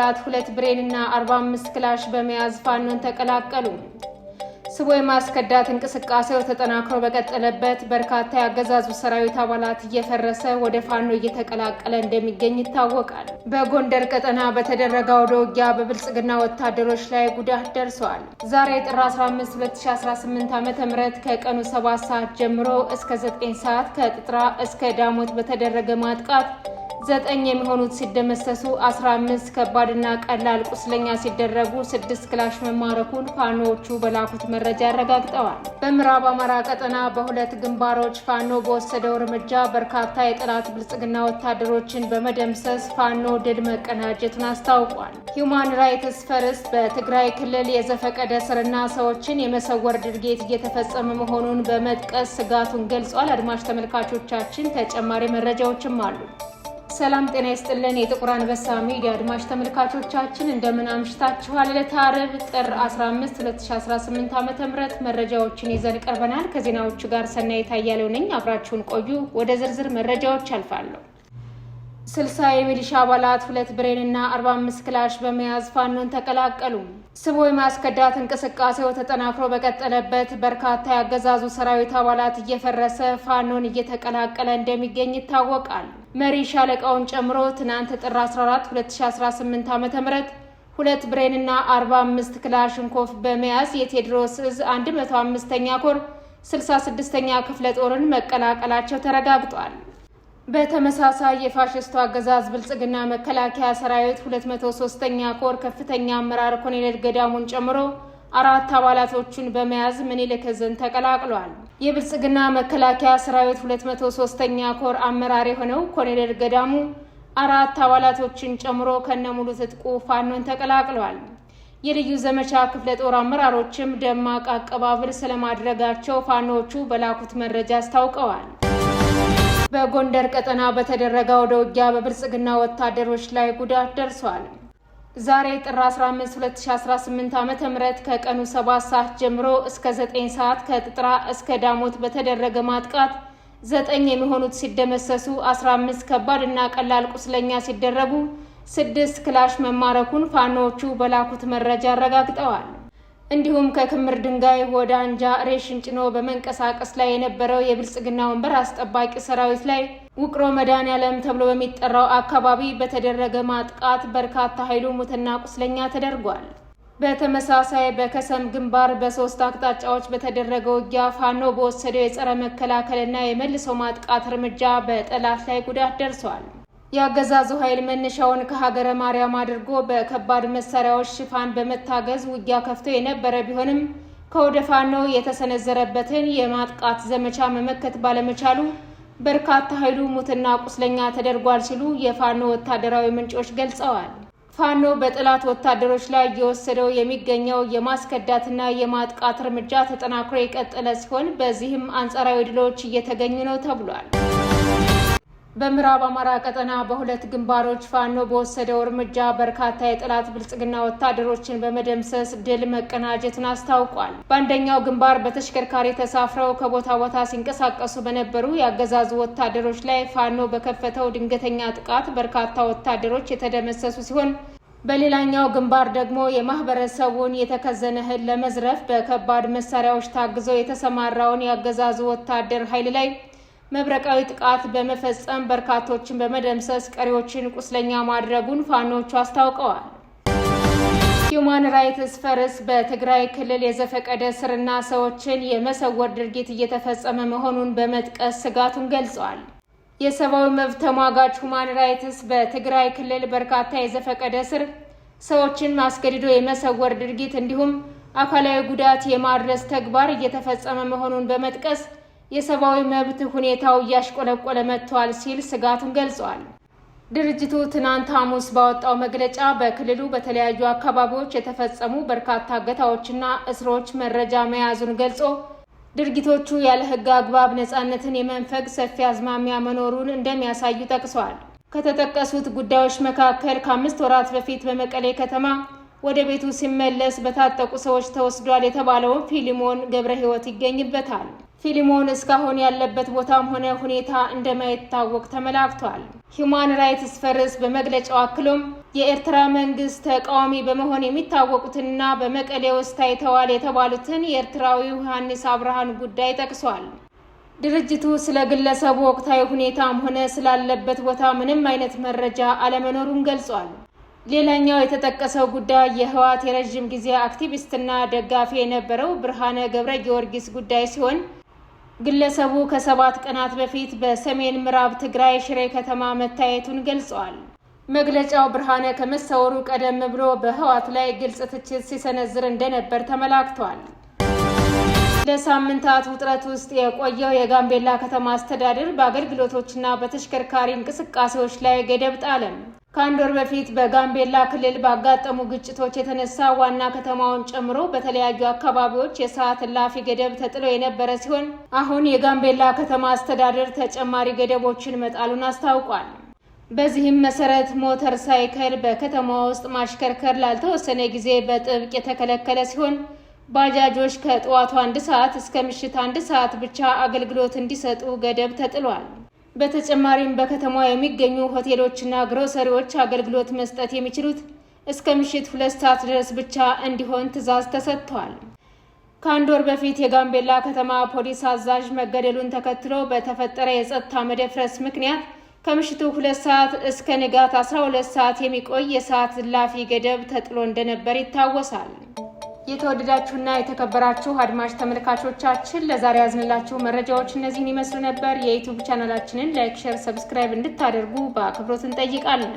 አባላት 2 ብሬንና 45 ክላሽ በመያዝ ፋኖን ተቀላቀሉ። ስቦ የማስከዳት እንቅስቃሴው ተጠናክሮ በቀጠለበት በርካታ ያገዛዙ ሰራዊት አባላት እየፈረሰ ወደ ፋኖ እየተቀላቀለ እንደሚገኝ ይታወቃል። በጎንደር ቀጠና በተደረገው ውጊያ በብልጽግና ወታደሮች ላይ ጉዳት ደርሷል። ዛሬ ጥር 15 2018 ዓ.ም ከቀኑ 7 ሰዓት ጀምሮ እስከ 9 ሰዓት ከጥጥራ እስከ ዳሞት በተደረገ ማጥቃት 9 የሚሆኑት ሲደመሰሱ 15 ከባድና ቀላል ቁስለኛ ሲደረጉ 6 ክላሽ መማረኩን ፋኖዎቹ በላኩት መረጃ አረጋግጠዋል። በምዕራብ አማራ ቀጠና በሁለት ግንባሮች ፋኖ በወሰደው እርምጃ በርካታ የጠላት ብልጽግና ወታደሮችን በመደምሰስ ፋኖ ድል መቀናጀቱን አስታውቋል። ሂውማን ራይትስ ፈርስት በትግራይ ክልል የዘፈቀደ እስርና ሰዎችን የመሰወር ድርጊት እየተፈጸመ መሆኑን በመጥቀስ ስጋቱን ገልጿል። አድማጭ ተመልካቾቻችን ተጨማሪ መረጃዎችም አሉ። ሰላም ጤና ይስጥልን። የጥቁር አንበሳ ሚዲያ አድማጭ ተመልካቾቻችን እንደምን አምሽታችኋል? ዕለተ ዓርብ ጥር 15 2018 ዓ.ም መረጃዎችን ይዘን ቀርበናል። ከዜናዎቹ ጋር ሰናይት አያሌው ነኝ። አብራችሁን ቆዩ። ወደ ዝርዝር መረጃዎች አልፋለሁ። 60 የሚሊሻ አባላት 2 ብሬንና 45 ክላሽ በመያዝ ፋኖን ተቀላቀሉ። ስቦ የማስከዳት እንቅስቃሴው ተጠናክሮ በቀጠለበት በርካታ ያገዛዙ ሰራዊት አባላት እየፈረሰ ፋኖን እየተቀላቀለ እንደሚገኝ ይታወቃል። መሪ ሻለቃውን ጨምሮ ትናንት ጥር 14 2018 ዓ.ም 2 ብሬንና 45 ክላሽንኮቭ በመያዝ የቴዎድሮስ ዕዝ 105ኛ ኮር 66ኛ ክፍለ ጦርን መቀላቀላቸው ተረጋግጧል። በተመሳሳይ የፋሽስቱ አገዛዝ ብልጽግና መከላከያ ሰራዊት 203ኛ ኮር ከፍተኛ አመራር ኮሎኔል ገዳሙን ጨምሮ 4 አባላቶቹን በመያዝ ምኒልክ ዕዝን ተቀላቅሏል። የብልጽግና መከላከያ ሰራዊት 203ኛ ኮር አመራር የሆነው ኮሎኔል ገዳሙ 4 አባላቶችን ጨምሮ ከነሙሉ ትጥቁ ፋኖን ተቀላቅሏል። የልዩ ዘመቻ ክፍለ ጦር አመራሮችም ደማቅ አቀባበል ስለማድረጋቸው ፋኖቹ በላኩት መረጃ አስታውቀዋል። በጎንደር ቀጠና በተደረገው ውጊያ በብልጽግና ወታደሮች ላይ ጉዳት ደርሷል። ዛሬ ጥር 15 2018 ዓ.ም ከቀኑ 7 ሰዓት ጀምሮ እስከ 9 ሰዓት ከጥጥራ እስከ ዳሞት በተደረገ ማጥቃት 9 የሚሆኑት ሲደመሰሱ 15 ከባድና ቀላል ቁስለኛ ሲደረጉ 6 ክላሽ መማረኩን ፋኖዎቹ በላኩት መረጃ አረጋግጠዋል። እንዲሁም ከክምር ድንጋይ ወደ አንጃ ሬሽን ጭኖ በመንቀሳቀስ ላይ የነበረው የብልጽግና ወንበር አስጠባቂ ሰራዊት ላይ ውቅሮ መድኃኔዓለም ተብሎ በሚጠራው አካባቢ በተደረገ ማጥቃት በርካታ ኃይሉ ሙትና ቁስለኛ ተደርጓል። በተመሳሳይ በከሰም ግንባር በ3 አቅጣጫዎች በተደረገ ውጊያ ፋኖ በወሰደው የጸረ መከላከልና የመልሶ ማጥቃት እርምጃ በጠላት ላይ ጉዳት ደርሷል። ያገዛዙ ኃይል መነሻውን ከሀገረ ማርያም አድርጎ በከባድ መሳሪያዎች ሽፋን በመታገዝ ውጊያ ከፍቶ የነበረ ቢሆንም ከወደ ፋኖ የተሰነዘረበትን የማጥቃት ዘመቻ መመከት ባለመቻሉ በርካታ ኃይሉ ሙትና ቁስለኛ ተደርጓል ሲሉ የፋኖ ወታደራዊ ምንጮች ገልጸዋል። ፋኖ በጠላት ወታደሮች ላይ እየወሰደው የሚገኘው የማስከዳትና የማጥቃት እርምጃ ተጠናክሮ የቀጠለ ሲሆን በዚህም አንጻራዊ ድሎች እየተገኙ ነው ተብሏል። በምዕራብ አማራ ቀጠና በሁለት ግንባሮች ፋኖ በወሰደው እርምጃ በርካታ የጠላት ብልጽግና ወታደሮችን በመደምሰስ ድል መቀናጀቱን አስታውቋል። በአንደኛው ግንባር በተሽከርካሪ ተሳፍረው ከቦታ ቦታ ሲንቀሳቀሱ በነበሩ ያገዛዙ ወታደሮች ላይ ፋኖ በከፈተው ድንገተኛ ጥቃት በርካታ ወታደሮች የተደመሰሱ ሲሆን በሌላኛው ግንባር ደግሞ የማህበረሰቡን የተከዘነ እህል ለመዝረፍ በከባድ መሳሪያዎች ታግዘው የተሰማራውን ያገዛዙ ወታደር ኃይል ላይ መብረቃዊ ጥቃት በመፈጸም በርካቶችን በመደምሰስ ቀሪዎችን ቁስለኛ ማድረጉን ፋኖቹ አስታውቀዋል። ሂውማን ራይትስ ፈርስት በትግራይ ክልል የዘፈቀደ እስርና ሰዎችን የመሰወር ድርጊት እየተፈጸመ መሆኑን በመጥቀስ ስጋቱን ገልጿል። የሰብአዊ መብት ተሟጋች ሂውማን ራይትስ በትግራይ ክልል በርካታ የዘፈቀደ እስር፣ ሰዎችን ማስገድዶ የመሰወር ድርጊት እንዲሁም አካላዊ ጉዳት የማድረስ ተግባር እየተፈጸመ መሆኑን በመጥቀስ የሰብአዊ መብት ሁኔታው እያሽቆለቆለ መጥቷል ሲል ስጋቱን ገልጿል። ድርጅቱ ትናንት ሐሙስ ባወጣው መግለጫ በክልሉ በተለያዩ አካባቢዎች የተፈጸሙ በርካታ እገታዎችና እስሮች መረጃ መያዙን ገልጾ ድርጊቶቹ ያለ ሕግ አግባብ ነፃነትን የመንፈግ ሰፊ አዝማሚያ መኖሩን እንደሚያሳዩ ጠቅሷል። ከተጠቀሱት ጉዳዮች መካከል ከ5 ወራት በፊት በመቀሌ ከተማ ወደ ቤቱ ሲመለስ በታጠቁ ሰዎች ተወስዷል የተባለውን ፊሊሞን ገብረ ሕይወት ይገኝበታል። ፊሊሞን እስካሁን ያለበት ቦታም ሆነ ሁኔታ እንደማይታወቅ ተመላክቷል። ሂዩማን ራይትስ ፈርስ በመግለጫው አክሎም የኤርትራ መንግስት ተቃዋሚ በመሆን የሚታወቁትንና በመቀሌ ውስጥ ታይተዋል የተባሉትን የኤርትራዊው ዮሐንስ አብርሃን ጉዳይ ጠቅሷል። ድርጅቱ ስለ ግለሰቡ ወቅታዊ ሁኔታም ሆነ ስላለበት ቦታ ምንም አይነት መረጃ አለመኖሩን ገልጿል። ሌላኛው የተጠቀሰው ጉዳይ የህወሓት የረጅም ጊዜ አክቲቪስትና ደጋፊ የነበረው ብርሃነ ገብረ ጊዮርጊስ ጉዳይ ሲሆን ግለሰቡ ከ7 ቀናት በፊት በሰሜን ምዕራብ ትግራይ ሽሬ ከተማ መታየቱን ገልጿል። መግለጫው ብርሃነ ከመሰወሩ ቀደም ብሎ በህወሓት ላይ ግልጽ ትችት ሲሰነዝር እንደነበር ተመላክቷል። ለሳምንታት ውጥረት ውስጥ የቆየው የጋምቤላ ከተማ አስተዳደር በአገልግሎቶችና በተሽከርካሪ እንቅስቃሴዎች ላይ ገደብ ጣለ። ከአንድ ወር በፊት በጋምቤላ ክልል ባጋጠሙ ግጭቶች የተነሳ ዋና ከተማውን ጨምሮ በተለያዩ አካባቢዎች የሰዓት እላፊ ገደብ ተጥሎ የነበረ ሲሆን አሁን የጋምቤላ ከተማ አስተዳደር ተጨማሪ ገደቦችን መጣሉን አስታውቋል። በዚህም መሰረት ሞተር ሳይክል በከተማ ውስጥ ማሽከርከር ላልተወሰነ ጊዜ በጥብቅ የተከለከለ ሲሆን ባጃጆች ከጠዋቱ 1 ሰዓት እስከ ምሽት 1 ሰዓት ብቻ አገልግሎት እንዲሰጡ ገደብ ተጥሏል። በተጨማሪም በከተማዋ የሚገኙ ሆቴሎችና ግሮሰሪዎች አገልግሎት መስጠት የሚችሉት እስከ ምሽት 2 ሰዓት ድረስ ብቻ እንዲሆን ትዕዛዝ ተሰጥቷል። ከአንድ ወር በፊት የጋምቤላ ከተማ ፖሊስ አዛዥ መገደሉን ተከትሎ በተፈጠረ የጸጥታ መደፍረስ ምክንያት ከምሽቱ 2 ሰዓት እስከ ንጋት 12 ሰዓት የሚቆይ የሰዓት እላፊ ገደብ ተጥሎ እንደነበር ይታወሳል። የተወደዳችሁና የተከበራችሁ አድማጭ ተመልካቾቻችን ለዛሬ ያዝንላችሁ መረጃዎች እነዚህን ይመስሉ ነበር። የዩቲዩብ ቻናላችንን ላይክ፣ ሼር፣ ሰብስክራይብ እንድታደርጉ በአክብሮት እንጠይቃለን።